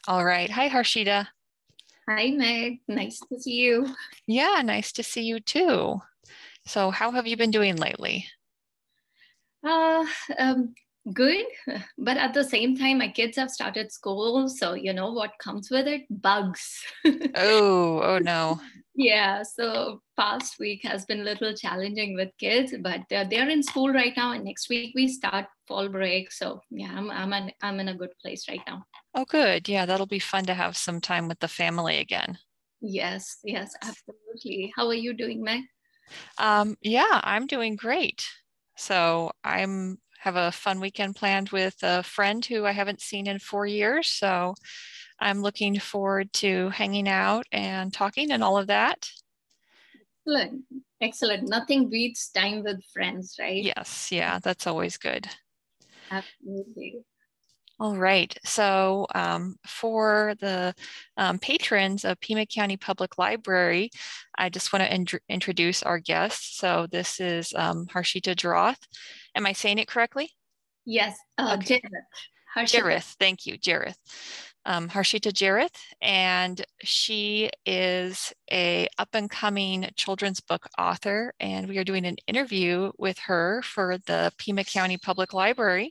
All right. Hi, Harshita. Hi, Meg. Nice to see you. Yeah, nice to see you too. So, how have you been doing lately? Uh, um, Good, but at the same time, my kids have started school, so you know what comes with it? Bugs. Oh no. Yeah, so past week has been a little challenging with kids, but they're in school right now, and next week we start fall break. So yeah, I'm in a good place right now. Oh, good. Yeah, that'll be fun to have some time with the family again. Yes, yes, absolutely. How are you doing, Meg? Yeah, I'm doing great. So, I'm have a fun weekend planned with a friend who I haven't seen in 4 years. So, I'm looking forward to hanging out and talking and all of that. Excellent, excellent. Nothing beats time with friends, right? Yes, yeah, that's always good. Absolutely. All right. So for the patrons of Pima County Public Library, I just want to introduce our guest. So this is Harshita Jerath. Am I saying it correctly? Yes, Okay. Jerath, Harshita. Jerath. Thank you, Jerath. Harshita Jerath, and she is a up and coming children's book author, and we are doing an interview with her for the Pima County Public Library.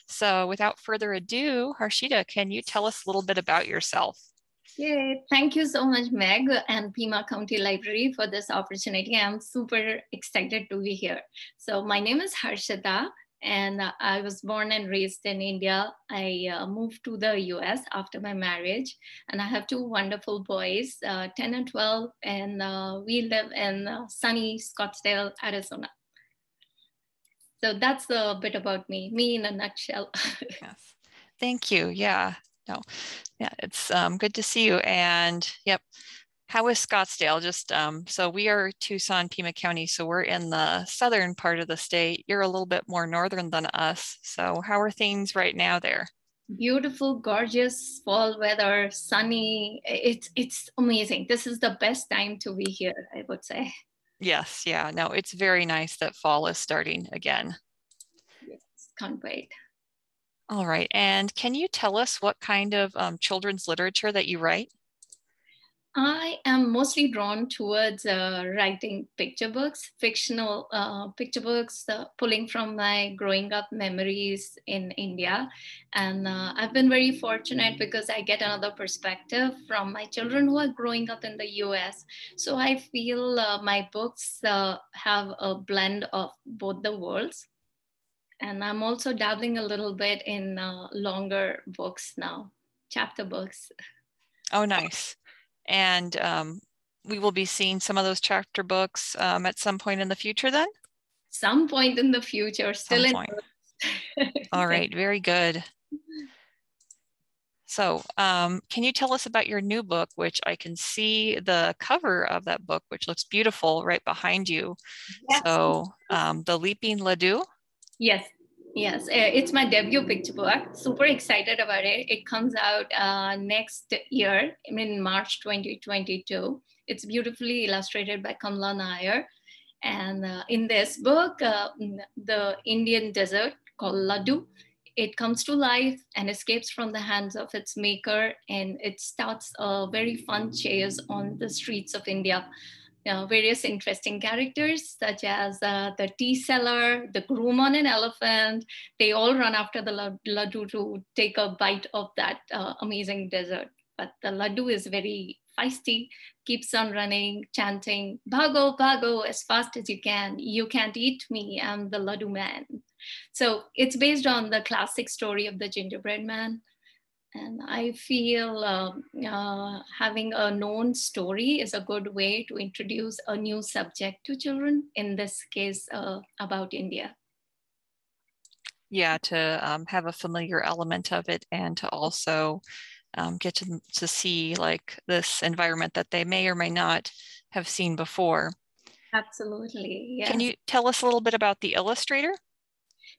So without further ado, Harshita, can you tell us a little bit about yourself? Yay. Thank you so much, Meg and Pima County Library for this opportunity. I'm super excited to be here. So my name is Harshita and I was born and raised in India. I moved to the US after my marriage and I have two wonderful boys, 10 and 12, and we live in sunny Scottsdale, Arizona. So that's a bit about me in a nutshell. Yes. Thank you. Yeah. No. Yeah, it's good to see you. And yep, how is Scottsdale? Just so we are Tucson, Pima County, so we're in the southern part of the state. You're a little bit more northern than us. So how are things right now there? Beautiful, gorgeous fall weather, sunny. It's amazing. This is the best time to be here, I would say. Yes, yeah, no, it's very nice that fall is starting again. Yes, can't wait. All right, and can you tell us what kind of children's literature that you write? I am mostly drawn towards writing picture books, fictional picture books, pulling from my growing up memories in India. And I've been very fortunate because I get another perspective from my children who are growing up in the US. So I feel my books have a blend of both the worlds. And I'm also dabbling a little bit in longer books now, chapter books. Oh, nice. And we will be seeing some of those chapter books at some point in the future then? Some point in the future, still Some in point. works. All right, very good. So, can you tell us about your new book, which I can see the cover of that book, which looks beautiful right behind you. Yes, So, The Leaping Laddoo. yes, yes. It's my debut picture book. Super excited about it. It comes out next year, in March 2022. It's beautifully illustrated by Kamla Nair. And in this book, the Indian desert called Ladoo, it comes to life and escapes from the hands of its maker. And it starts a very fun chase on the streets of India. Various interesting characters such as the tea seller, the groom on an elephant. They all run after the laddu to take a bite of that amazing dessert. But the laddu is very feisty, keeps on running, chanting, "Bhago, bhago, as fast as you can. You can't eat me. I'm the laddu man." So it's based on the classic story of the gingerbread man. And I feel having a known story is a good way to introduce a new subject to children, in this case, about India. Yeah, to have a familiar element of it and to also get to see like this environment that they may or may not have seen before. Absolutely, Can yes. you tell us a little bit about the illustrator?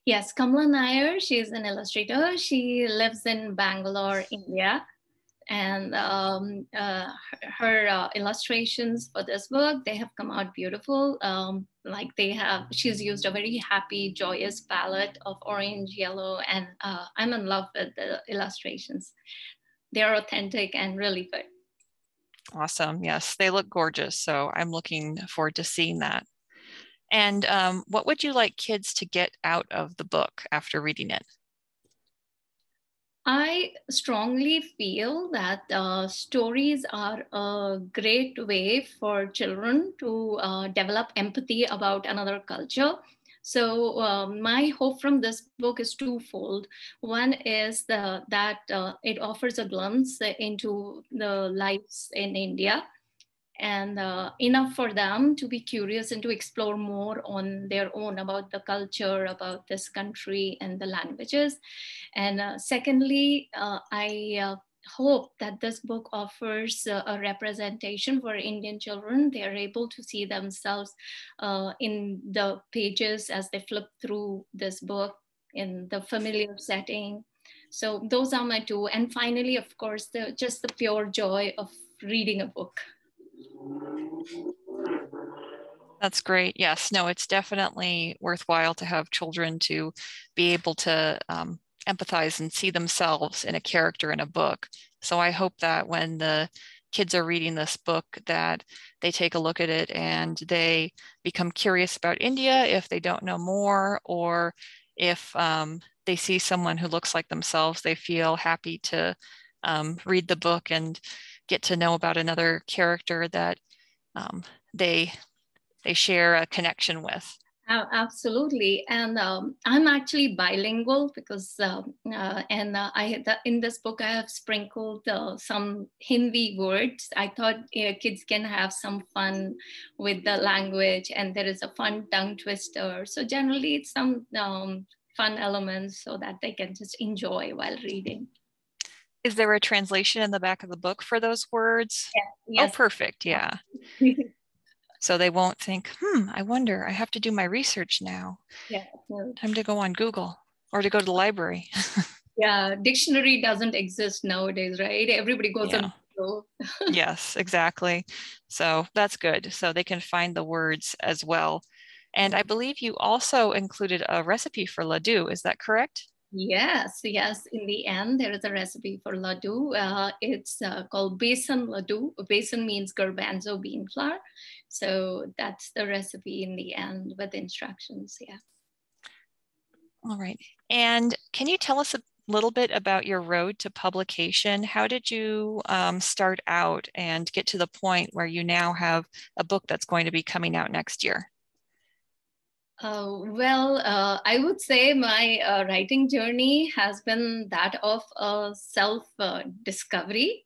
Yes, Kamla Nair, she's an illustrator. She lives in Bangalore, India. And her illustrations for this book, they have come out beautiful. She's used a very happy, joyous palette of orange, yellow, and I'm in love with the illustrations. they're authentic and really good. Awesome. Yes, they look gorgeous. So I'm looking forward to seeing that. And what would you like kids to get out of the book after reading it? I strongly feel that stories are a great way for children to develop empathy about another culture. So my hope from this book is twofold. One is that it offers a glimpse into the lives in India, and enough for them to be curious and to explore more on their own about the culture, about this country and the languages. And secondly, I hope that this book offers a representation for Indian children. They are able to see themselves in the pages as they flip through this book in the familiar setting. So those are my two. And finally, of course, just the pure joy of reading a book. That's great. Yes, no, it's definitely worthwhile to have children to be able to empathize and see themselves in a character in a book. So I hope that when the kids are reading this book, that they take a look at it and they become curious about India if they don't know more, or if they see someone who looks like themselves, they feel happy to read the book and get to know about another character that they share a connection with. Absolutely, and I'm actually bilingual because, in this book I have sprinkled some Hindi words. I thought kids can have some fun with the language, and there is a fun tongue twister. So generally, it's some fun elements so that they can just enjoy while reading. Is there a translation in the back of the book for those words? Yeah, yes. Oh, perfect. Yeah. So they won't think, I wonder, I have to do my research now. Yeah. Time to go on Google or to go to the library. Yeah, dictionary doesn't exist nowadays, right? Everybody goes on Google. Yes, exactly. So that's good. So they can find the words as well. And I believe you also included a recipe for ladoo. Is that correct? Yes, yes. In the end, there is a recipe for ladoo. It's called besan ladoo. Besan means garbanzo bean flour. So that's the recipe in the end with instructions. Yeah. All right. And can you tell us a little bit about your road to publication? How did you start out and get to the point where you now have a book that's going to be coming out next year? I would say my writing journey has been that of self-discovery.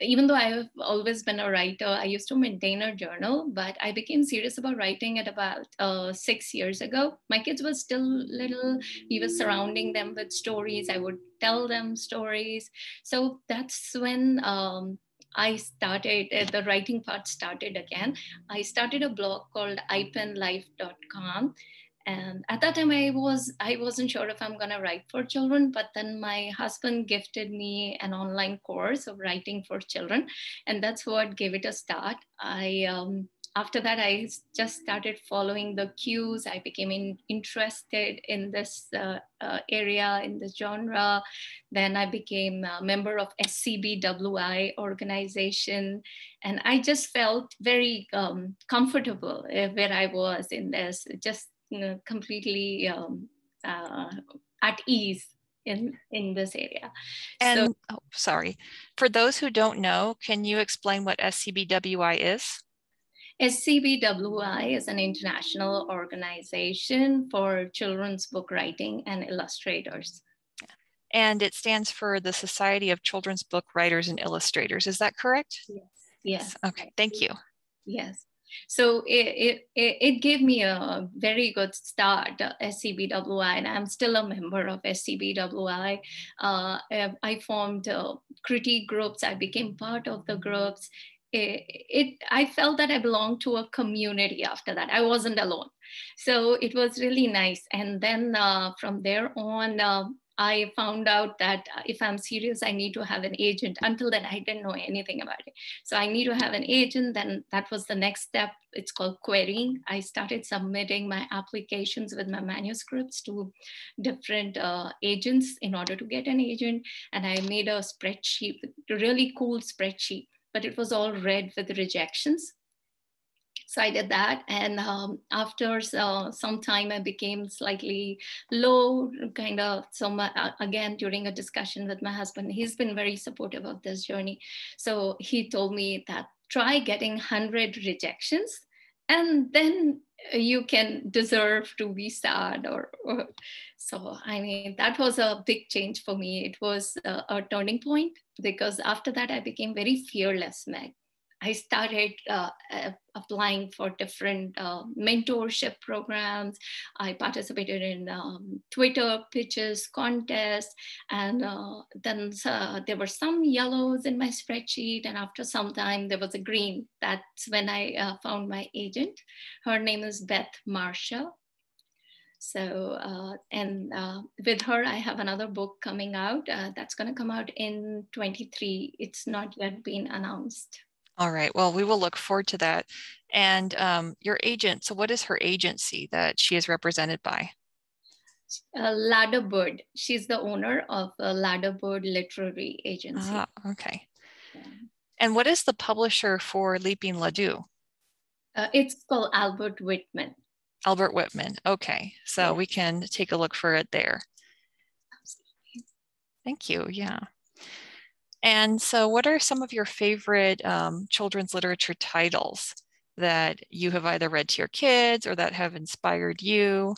Even though I have always been a writer, I used to maintain a journal, but I became serious about writing at about 6 years ago. My kids were still little. We were surrounding them with stories. I would tell them stories. So that's when I started, the writing part started again. I started a blog called ipenlife.com. And at that time, I wasn't sure if I'm gonna write for children, but then my husband gifted me an online course of writing for children, and that's what gave it a start. After that, I just started following the cues. I became interested in this area, in this genre. Then I became a member of CBWI organization, and I just felt very comfortable where I was in this, just completely at ease in this area. And sorry, for those who don't know, can you explain what SCBWI is? SCBWI is an international organization for children's book writing and illustrators. And it stands for the Society of Children's Book Writers and Illustrators. Is that correct? Yes. Yes. Okay, thank you. Yes. So it gave me a very good start, SCBWI, and I'm still a member of SCBWI. I formed critique groups. I became part of the groups. I felt that I belonged to a community after that. I wasn't alone. So it was really nice. And then from there on, I found out that if I'm serious, I need to have an agent. Until then, I didn't know anything about it. So I need to have an agent. Then that was the next step. It's called querying. I started submitting my applications with my manuscripts to different agents in order to get an agent. And I made a spreadsheet, a really cool spreadsheet, but it was all red with rejections. So I did that, and after some time I became slightly low, kind of. So again, during a discussion with my husband, he's been very supportive of this journey. So he told me that try getting 100 rejections, and then you can deserve to be sad. So I mean, that was a big change for me. It was a turning point, because after that I became very fearless, Meg. I started applying for different mentorship programs. I participated in Twitter pitches, contests, and then there were some yellows in my spreadsheet. And after some time, there was a green. That's when I found my agent. Her name is Beth Marshall. So, with her, I have another book coming out that's going to come out in 23. It's not yet been announced. All right. Well, we will look forward to that. And your agent, so what is her agency that she is represented by? Ladoo. She's the owner of Ladoo Literary Agency. Ah, okay. Yeah. And what is the publisher for Leaping Laddoo? It's called Albert Whitman. Albert Whitman. Okay. So yeah, we can take a look for it there. Absolutely. Thank you. Yeah. And so what are some of your favorite children's literature titles that you have either read to your kids or that have inspired you?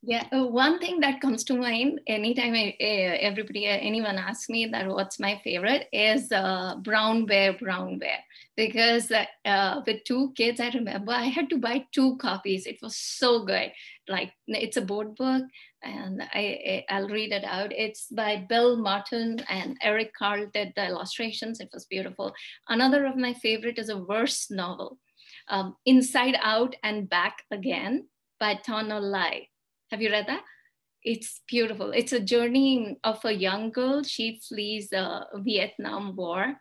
Yeah, one thing that comes to mind anytime anyone asks me that what's my favorite is Brown Bear, Brown Bear. Because with 2 kids, I remember I had to buy 2 copies. It was so good. Like, it's a board book, and I'll read it out. It's by Bill Martin, and Eric Carle did the illustrations. It was beautiful. Another of my favorite is a verse novel, Inside Out and Back Again by Tana Lai. Have you read that? It's beautiful. It's a journey of a young girl. She flees the Vietnam War,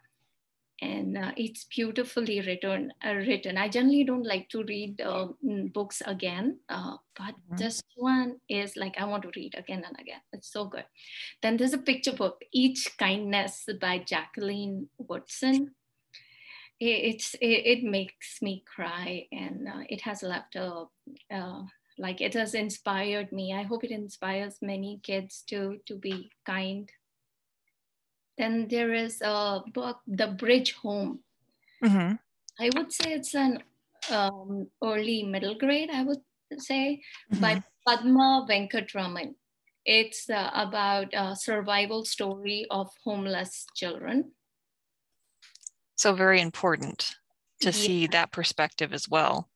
and it's beautifully written. I generally don't like to read books again, but this one is like, I want to read again and again. It's so good. Then there's a picture book, Each Kindness by Jacqueline Woodson. It makes me cry, and it has left a like, it has inspired me. I hope it inspires many kids to be kind. Then there is a book, The Bridge Home. Mm-hmm. I would say it's an early middle grade, I would say, by Padma Venkatraman. It's about a survival story of homeless children. So very important to see that perspective as well.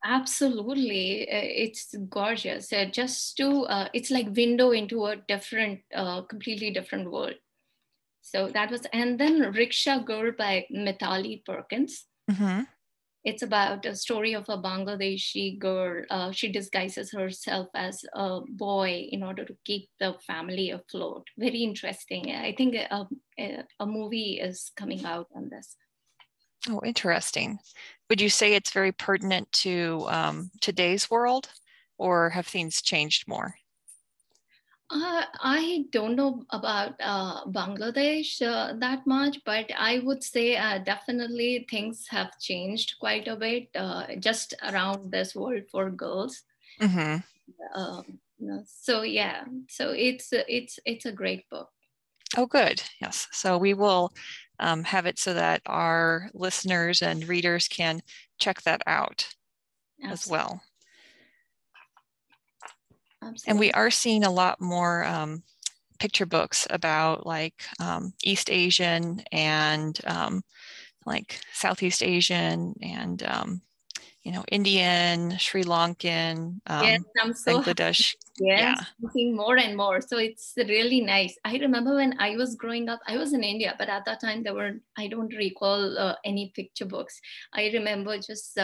Absolutely, it's gorgeous. It's like window into a different, completely different world. So that was, and then Rickshaw Girl by Mitali Perkins. Mm-hmm. It's about a story of a Bangladeshi girl. She disguises herself as a boy in order to keep the family afloat. Very interesting. I think a movie is coming out on this. Oh, interesting. Would you say it's very pertinent to today's world, or have things changed more? I don't know about Bangladesh that much, but I would say definitely things have changed quite a bit just around this world for girls. Mm-hmm. So yeah, so it's a great book. Oh, good. Yes. So we will have it so that our listeners and readers can check that out. Absolutely. As well. Absolutely. And we are seeing a lot more picture books about like East Asian and like Southeast Asian and Indian, Sri Lankan, yes, I'm so Bangladesh. Yes, yeah. Seeing more and more. So it's really nice. I remember when I was growing up, I was in India, but at that time I don't recall any picture books. I remember just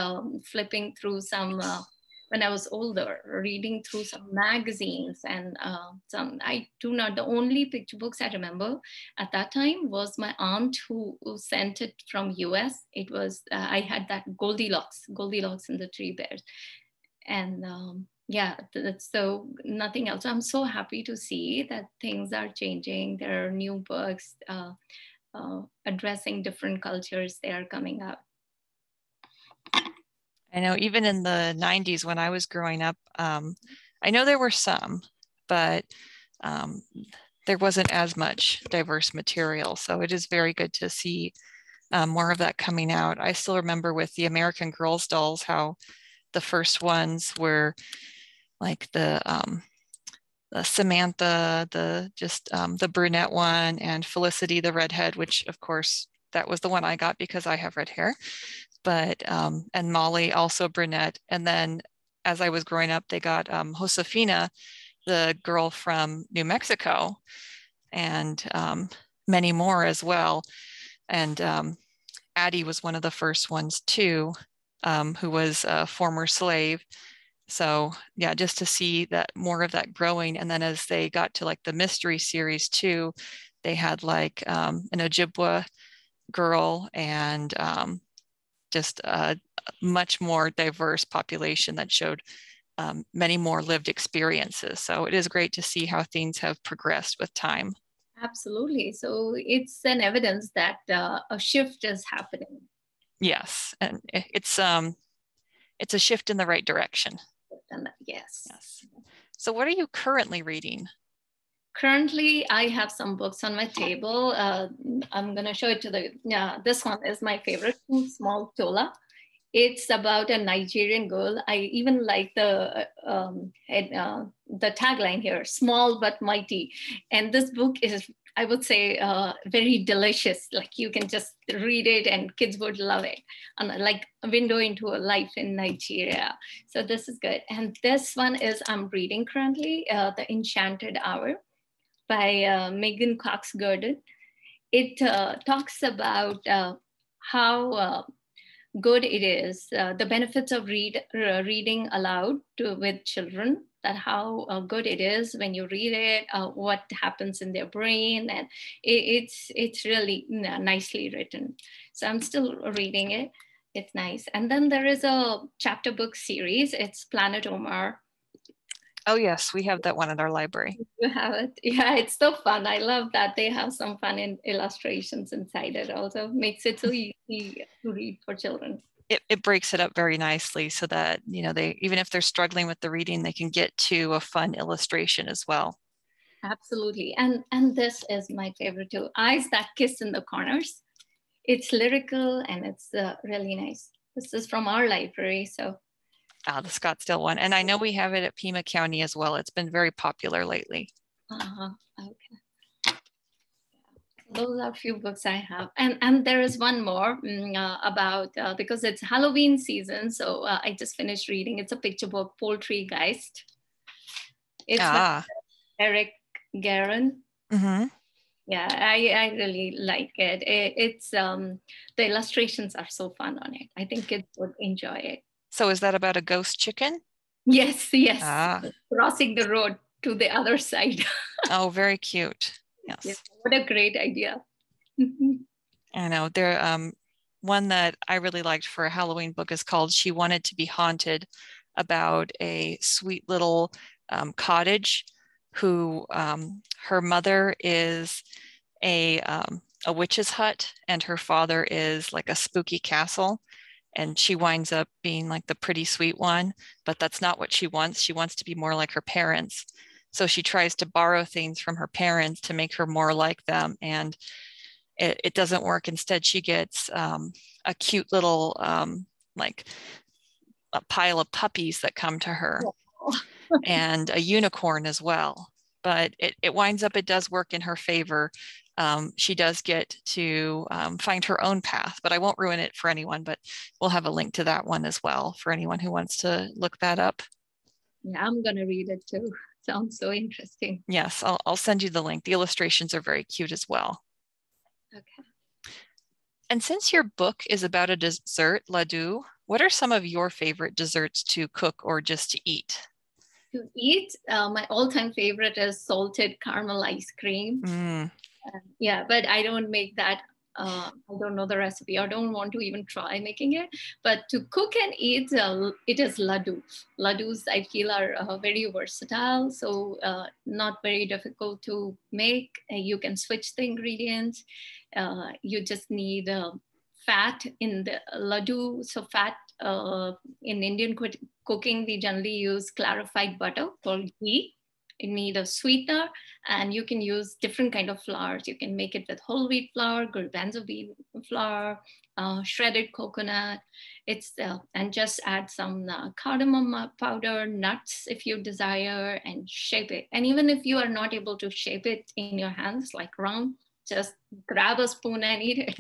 flipping through some when I was older, reading through some magazines and the only picture books I remember at that time was my aunt who sent it from US. It was, I had that Goldilocks and the Three Bears. And yeah, so nothing else. I'm so happy to see that things are changing. There are new books addressing different cultures. They are coming out. I know even in the 90s when I was growing up, I know there were some, but there wasn't as much diverse material. So it is very good to see more of that coming out. I still remember with the American Girls dolls, how the first ones were like the Samantha, the brunette one, and Felicity, the redhead, which of course that was the one I got because I have red hair. But and Molly, also brunette. And then as I was growing up, they got Josefina, the girl from New Mexico, and many more as well. And Addie was one of the first ones too, who was a former slave. So yeah, just to see that more of that growing. And then as they got to like the mystery series too, they had like an Ojibwa girl and just a much more diverse population that showed many more lived experiences. So it is great to see how things have progressed with time. Absolutely. So it's an evidence that a shift is happening. Yes, and it's a shift in the right direction. Yes. So what are you currently reading? Currently, I have some books on my table. I'm going to show it to this one is my favorite, Too Small Tola. It's about a Nigerian girl. I even like the tagline here, small but mighty. And this book is, I would say, very delicious. Like you can just read it and kids would love it. And like a window into a life in Nigeria. So this is good. And this one is I'm reading currently, The Enchanted Hour by Megan Cox Gurdon. It talks about how good it is, the benefits of reading aloud with children, that how good it is when you read it, what happens in their brain, and it's really nicely written. So I'm still reading it. It's nice. And then there is a chapter book series. It's Planet Omar. Oh yes, we have that one at our library. You have it. Yeah, it's so fun. I love that they have some fun illustrations inside it. Also makes it so easy to read for children. It breaks it up very nicely so that, you know, they, even if they're struggling with the reading, they can get to a fun illustration as well. Absolutely. And this is my favorite too. Eyes That Kiss in the Corners. It's lyrical and it's really nice. This is from our library. So the Scottsdale one. And I know we have it at Pima County as well. It's been very popular lately. Okay. Those are a few books I have. And there is one more about, because it's Halloween season. So I just finished reading. It's a picture book, Poultrygeist. It's by Eric Guerin. Mm-hmm. Yeah, I really like it. It's the illustrations are so fun on it. I think kids would enjoy it. So is that about a ghost chicken? Yes. Crossing the road to the other side. Oh, very cute. Yes. What a great idea. I know. There, one that I really liked for a Halloween book is called She Wanted to Be Haunted, about a sweet little cottage who her mother is a witch's hut and her father is like a spooky castle. And she winds up being like the pretty sweet one, but that's not what she wants. She wants to be more like her parents. So she tries to borrow things from her parents to make her more like them. And it doesn't work. Instead, she gets a cute little, like a pile of puppies that come to her and a unicorn as well. But it winds up, it does work in her favor. She does get to find her own path, but I won't ruin it for anyone, but we'll have a link to that one as well for anyone who wants to look that up. Yeah, I'm going to read it too. Sounds so interesting. Yes, I'll send you the link. The illustrations are very cute as well. Okay. And since your book is about a dessert, ladoo, what are some of your favorite desserts to cook or just to eat? To eat, my all-time favorite is salted caramel ice cream. Mm. Yeah, but I don't make that. I don't know the recipe. I don't want to even try making it. But to cook and eat, it is ladoo. Ladoos, I feel, are very versatile, so not very difficult to make. You can switch the ingredients. You just need fat in the ladoo. So fat in Indian cooking, we generally use clarified butter called ghee. You need a sweetener, and you can use different kind of flours. You can make it with whole wheat flour, garbanzo bean flour, shredded coconut. It's and just add some cardamom powder, nuts if you desire, and shape it. And even if you are not able to shape it in your hands like round, just grab a spoon and eat it.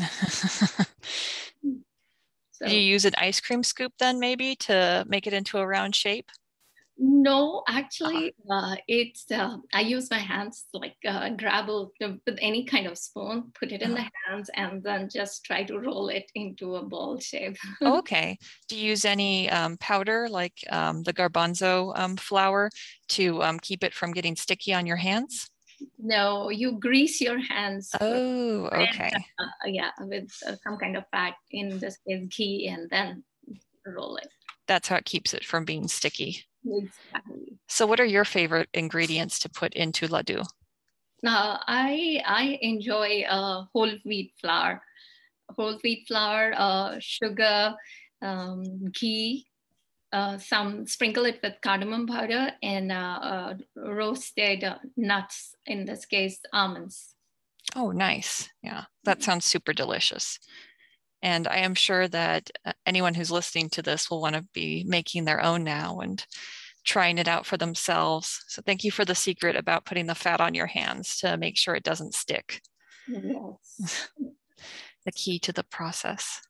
Did you use an ice cream scoop then maybe to make it into a round shape? No, actually, it's I use my hands, like grab with any kind of spoon, put it in the hands, and then just try to roll it into a ball shape. Okay. Do you use any powder like the garbanzo flour to keep it from getting sticky on your hands? No, you grease your hands. Oh, okay. Yeah, with some kind of fat, in this case ghee, and then roll it. That's how it keeps it from being sticky. Exactly. So what are your favorite ingredients to put into ladoo? I enjoy whole wheat flour. Whole wheat flour, sugar, ghee, some sprinkle it with cardamom powder, and roasted nuts, in this case almonds. Oh, nice. Yeah, that sounds super delicious. And I am sure that anyone who's listening to this will want to be making their own now and trying it out for themselves. So thank you for the secret about putting the fat on your hands to make sure it doesn't stick. Yes. The key to the process.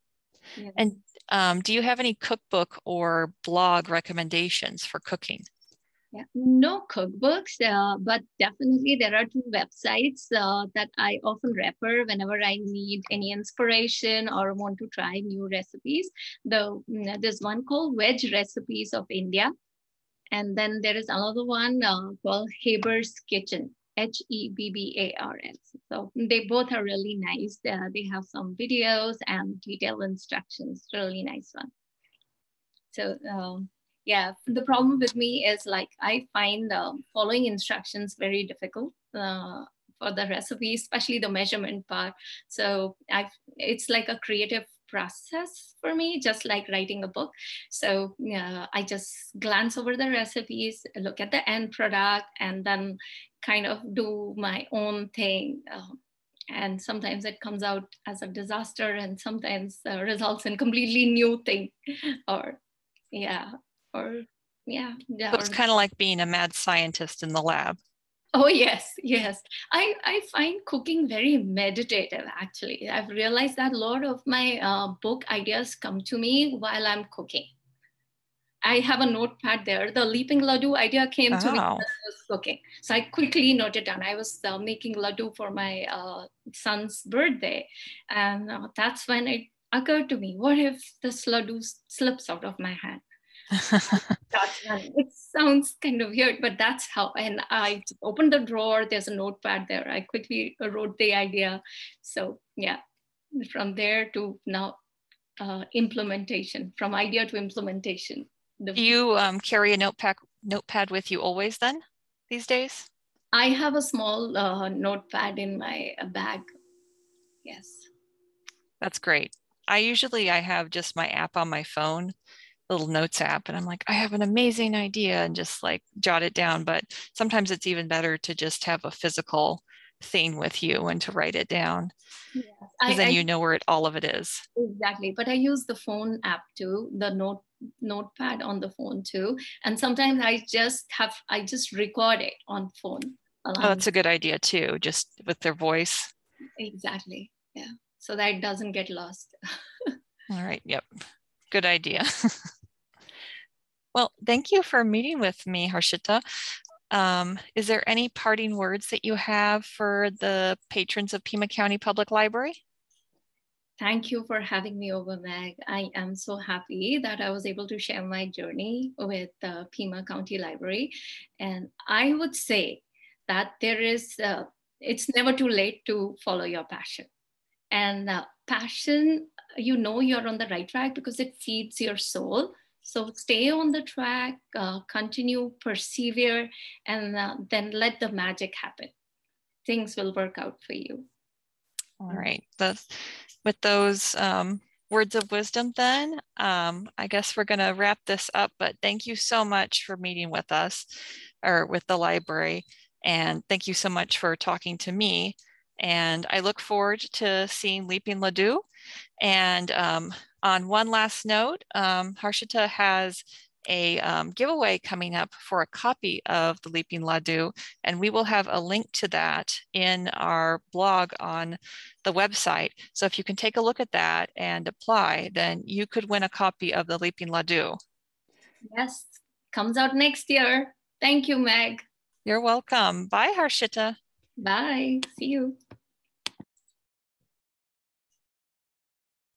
Yeah. And do you have any cookbook or blog recommendations for cooking? Yeah. No cookbooks, but definitely there are two websites that I often refer whenever I need any inspiration or want to try new recipes. There's one called Veg Recipes of India, and then there is another one called Haber's Kitchen, Hebbars. So they both are really nice. They have some videos and detailed instructions. Really nice one. So yeah, the problem with me is, like, I find following instructions very difficult for the recipe, especially the measurement part. So it's like a creative process for me, just like writing a book. So I just glance over the recipes, look at the end product, and then kind of do my own thing. And sometimes it comes out as a disaster, and sometimes results in completely new thing. Or yeah, or yeah, yeah. So it's kind of like being a mad scientist in the lab. Oh yes, yes. I find cooking very meditative. Actually, I've realized that a lot of my book ideas come to me while I'm cooking. I have a notepad there. The Leaping Laddoo idea came to me Oh. as I was cooking. So I quickly noted down. I was making ladoo for my son's birthday. And that's when it occurred to me, what if this ladoo slips out of my hand? That's when it sounds kind of weird, but that's how. And I opened the drawer, there's a notepad there. I quickly wrote the idea. So yeah, from there to now implementation, from idea to implementation. Do you carry a notepad with you always then these days? I have a small notepad in my bag. Yes. That's great. I have just my app on my phone, little notes app, and I'm like, I have an amazing idea and just like jot it down. But sometimes it's even better to just have a physical thing with you and to write it down. Yes. Because then you know where all of it is. Exactly. But I use the phone app too, the notepad on the phone too. And sometimes I just record it on phone. Oh, that's a good idea too, just with their voice. Exactly. Yeah. So that it doesn't get lost. All right. Yep. Good idea. Well, thank you for meeting with me, Harshita. Is there any parting words that you have for the patrons of Pima County Public Library? Thank you for having me over, Meg. I am so happy that I was able to share my journey with the Pima County Library. And I would say that it's never too late to follow your passion. And passion, you're on the right track because it feeds your soul. So stay on the track, continue, persevere, and then let the magic happen. Things will work out for you. All right. With those words of wisdom, then I guess we're going to wrap this up. But thank you so much for meeting with us, or with the library. And thank you so much for talking to me. And I look forward to seeing Leaping Laddoo. And on one last note, Harshita has a giveaway coming up for a copy of the Leaping Laddoo, and we will have a link to that in our blog on the website. So if you can take a look at that and apply, then you could win a copy of the Leaping Laddoo. Yes, comes out next year. Thank you, Meg. You're welcome. Bye, Harshita. Bye. See you.